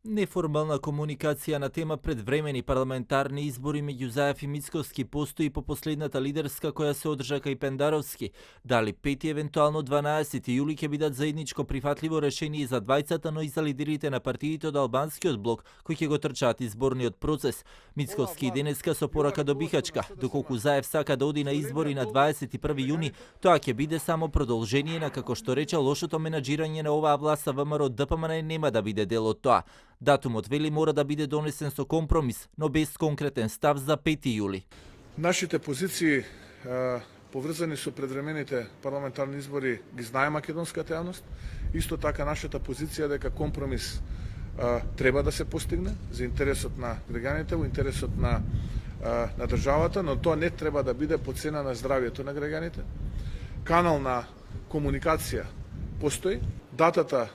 Неформална комуникација на тема предвремени парламентарни избори меѓу Заев и Мицковски постои по последната лидерска која се одржа кај Пендаровски. Дали 5 евентуално 12 јули ќе бидат заедничко прифатливо решение за двајцата, но и за лидерите на партиите од албанскиот блок кои ќе го трчаат изборниот процес. Мицковски денеска со порака до Бихачка, доколку Заев сака да оди на избори на 21 јуни, тоа ќе биде само продолжение на, како што рече, лошото менаџирање на оваа власт, а ВМРО ДПМН нема да биде дел од тоа. Датумот, вели, мора да биде донесен со компромис, но без конкретен став за 5 јули. Нашите позиции поврзани со предвремените парламентарни избори ги знае македонската јавност. Исто така нашата позиција дека компромис треба да се постигне за интересот на граѓаните, во интересот на државата, но тоа не треба да биде по цена на здравјето на граѓаните. Канал на комуникација постои. Датата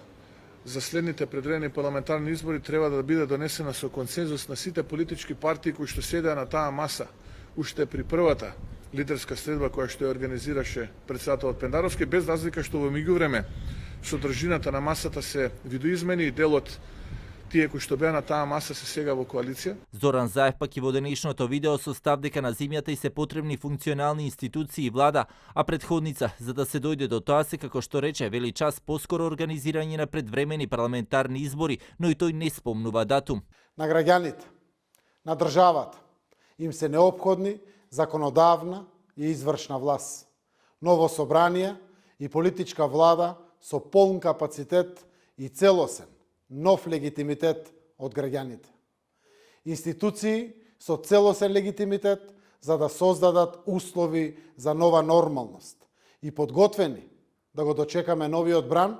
за следните предвремени парламентарни избори треба да биде донесена со консензус на сите политички партии кои што седеа на таа маса уште при првата лидерска средба која што ја организираше председателот Пендаровски, без разлика што во меѓувреме содржината на масата се видоизмени и дел од тие кои што беа на таа маса се сега во коалиција. Зоран Заев пак и во денешното видео со став дека на земјата и се потребни функционални институции и влада, а предходница за да се дојде до тоа се, како што рече, вели, час поскоро организирање на предвремени парламентарни избори, но и тој не спомнува датум. На граѓаните, на државата им се неопходни законодавна и извршна власт, ново собрание и политичка влада со полн капацитет и целосен нов легитимитет од граѓаните. Институции со целосен легитимитет за да создадат услови за нова нормалност и подготвени да го дочекаме новиот бран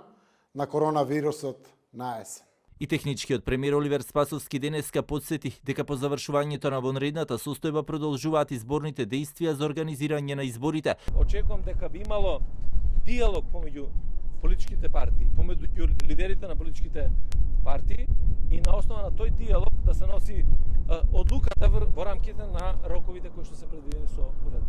на коронавирусот на есен. И техничкиот премиер Оливер Спасовски денеска подсети дека по завршувањето на вонредната состојба продолжуваат изборните дејствија за организирање на изборите. Очекувам дека би имало диалог помеѓу политичките партии, помеѓу лидерите на политичките партии и на основа на тој диалог да се носи одлуката во рамките на роковите кои што се предвидени со уредба.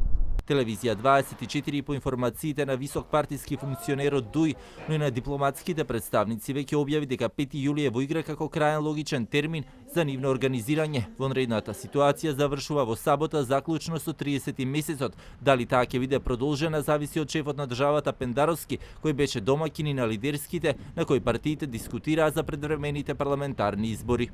Телевизија 24 по информациите на висок партиски функционер од ДУИ, но и на дипломатските представници веќе објави дека 5 јули е во игра како краен логичен термин за нивно организирање. Вонредната ситуација завршува во сабота заклучно со 30 месецот. Дали таа ќе биде продолжена зависи од шефот на државата Пендаровски, кој беше домаќин на лидерските на кои партиите дискутираа за предвремените парламентарни избори.